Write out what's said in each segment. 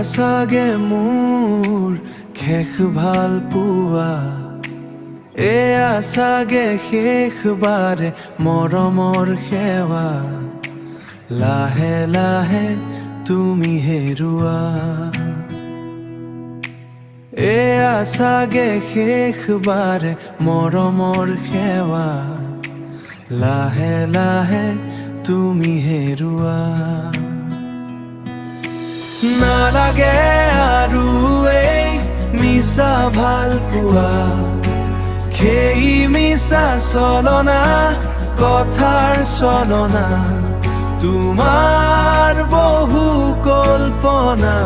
চাগে মোৰ শেষ ভাল পোৱা, এয়া চাগে শেষবাৰে মৰমৰ সেৱা। লাহে লাহে তুমি হেৰুৱা, এয়া চাগে শেষবাৰে মৰমৰ সেৱা। লাহে লাহে তুমি হেৰুৱা। নালাগে আৰু এই মিছা ভাল পোৱা, সেই মিছা চলনা কথাৰ চলনা। তোমাৰ বহু কল্পনা,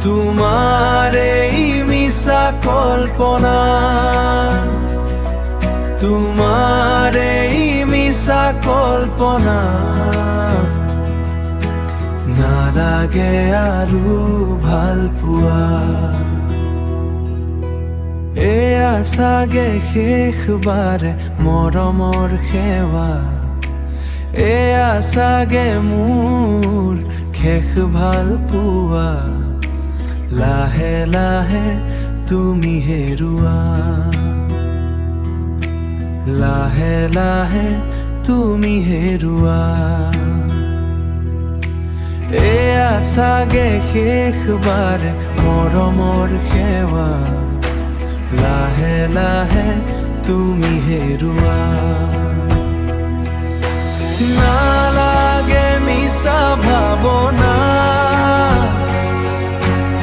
তোমাৰ এই মিছা কল্পনা, তোমাৰ এই মিছা কল্পনা। নালাগে আৰু ভাল পোৱা, এয়া চাগে শেষবাৰে মৰমৰ সেৱা। এয়া চাগে মোৰ শেষ ভাল পোৱা। লাহে লাহে তুমি হেৰুৱা, লাহে লাহে তুমি হেৰুৱা। এয়া চাগে শেষবাৰে মৰমৰ সেৱা। লাহে লাহে তুমি হেৰুৱা। নালাগে মিছা ভাৱনা,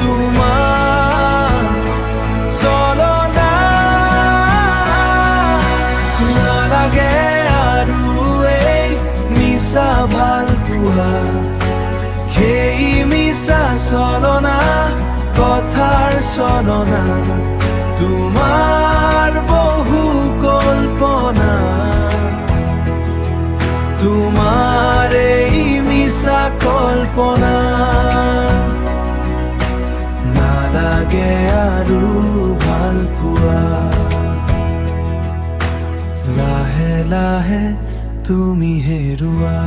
তোমাৰ চলনা। নালাগে আৰু এই মিছা ভাল পোৱা, সেই মিছা চলনা কথাৰ চলনা। তোমাৰ বহু কল্পনা, তোমাৰ এই মিছা কল্পনা। নালাগে আৰু ভাল পোৱা, লাহে লাহে তুমি হেৰুৱা।